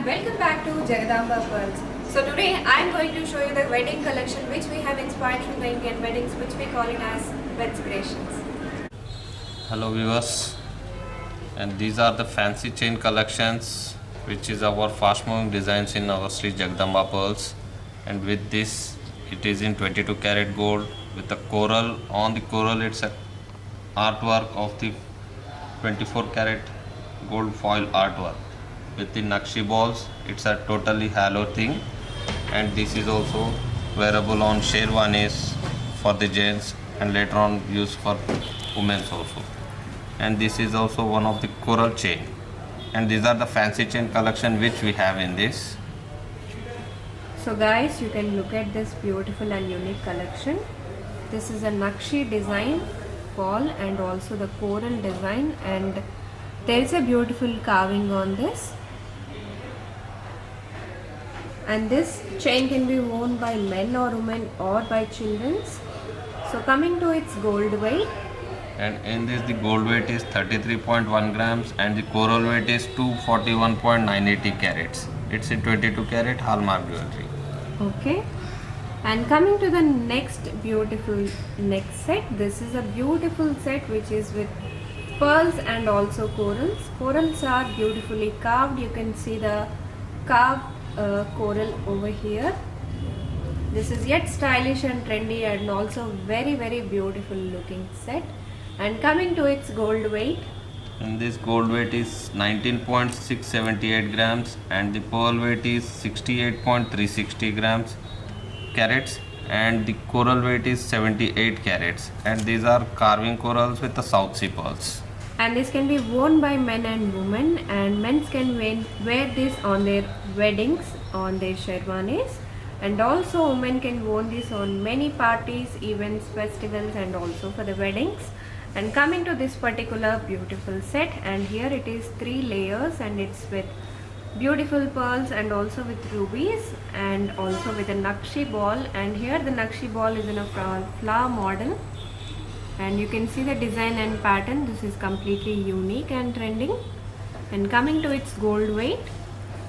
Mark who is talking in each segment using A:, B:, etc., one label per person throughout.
A: welcome back to Jagadamba Pearls. So today I am going to show you the wedding collection which we have inspired from the Indian weddings, which we call it as Wedspirations.
B: Hello viewers, and these are the fancy chain collections which is our fast moving designs in our Sri Jagadamba Pearls. And with this, it is in 22 karat gold with the coral. On the coral it's a artwork of the 24 karat gold foil artwork. With the Nakshi balls, it's a totally halo thing, and this is also wearable on sherwanis for the gents and later on used for women's also. And this is also one of the coral chain, and these are the fancy chain collection which we have in this.
A: So guys, you can look at this beautiful and unique collection. This is a Nakshi design ball and also the coral design, and there is a beautiful carving on this. And this chain can be worn by men or women or by children. So coming to its gold weight.
B: And in this the gold weight is 33.1 grams and the coral weight is 241.980 carats. It's in 22 karat hallmark jewelry.
A: Okay. And coming to the next beautiful neck set. This is a beautiful set which is with pearls and also corals. Corals are beautifully carved. You can see the carved coral over here. This is yet stylish and trendy and also very beautiful looking set. And coming to its gold weight.
B: And this gold weight is 19.678 grams and the pearl weight is 68.360 grams carats, and the coral weight is 78 carats, and these are carving corals with the South Sea pearls.
A: And this can be worn by men and women, and men can wear this on their weddings, on their sherwanis, and also women can wear this on many parties, events, festivals, and also for the weddings. And coming to this particular beautiful set, and here it is 3 layers, and it's with beautiful pearls and also with rubies and also with a Nakshi ball. And here the Nakshi ball is in a flower model, and you can see the design and pattern. This is completely unique and trending. And coming to its gold weight.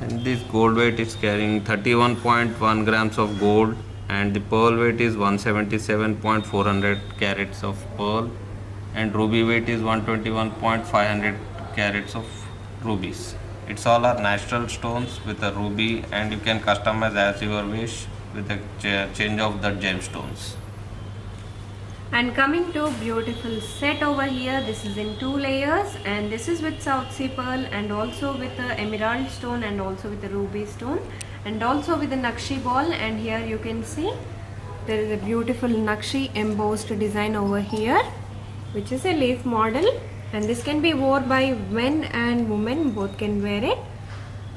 B: And this gold weight is carrying 31.1 grams of gold, and the pearl weight is 177.400 carats of pearl, and ruby weight is 121.500 carats of rubies. It's all are natural stones with a ruby, and you can customize as your wish with the change of the gemstones.
A: And coming to beautiful set over here, this is in 2 layers, and this is with South Sea pearl and also with the emerald stone and also with the ruby stone and also with the Nakshi ball. And here you can see there is a beautiful Nakshi embossed design over here, which is a leaf model, and this can be worn by men and women, both can wear it.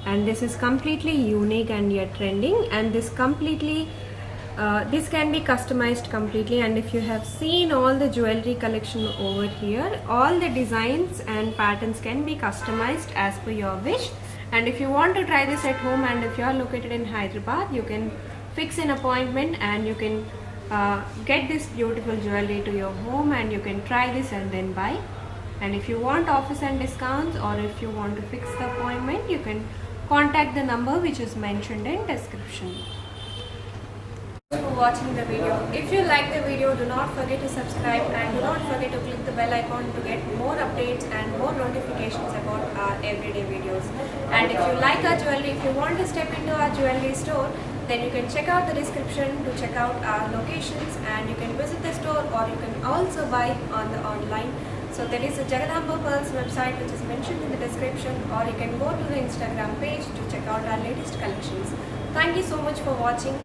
A: And this is completely unique and yet trending, and this completely this can be customized completely. And if you have seen all the jewelry collection over here, all the designs and patterns can be customized as per your wish. And if you want to try this at home, and if you are located in Hyderabad, you can fix an appointment and you can get this beautiful jewelry to your home, and you can try this and then buy. And if you want offers and discounts, or if you want to fix the appointment, you can contact the number which is mentioned in description. Thank you for watching the video. If you like the video, do not forget to subscribe and do not forget to click the bell icon to get more updates and more notifications about our everyday videos. And if you like our jewelry, if you want to step into our jewelry store, then you can check out the description to check out our locations, and you can visit the store, or you can also buy on the online. So there is a Jagadamba Pearls website which is mentioned in the description, or you can go to the Instagram page to check out our latest collections. Thank you so much for watching.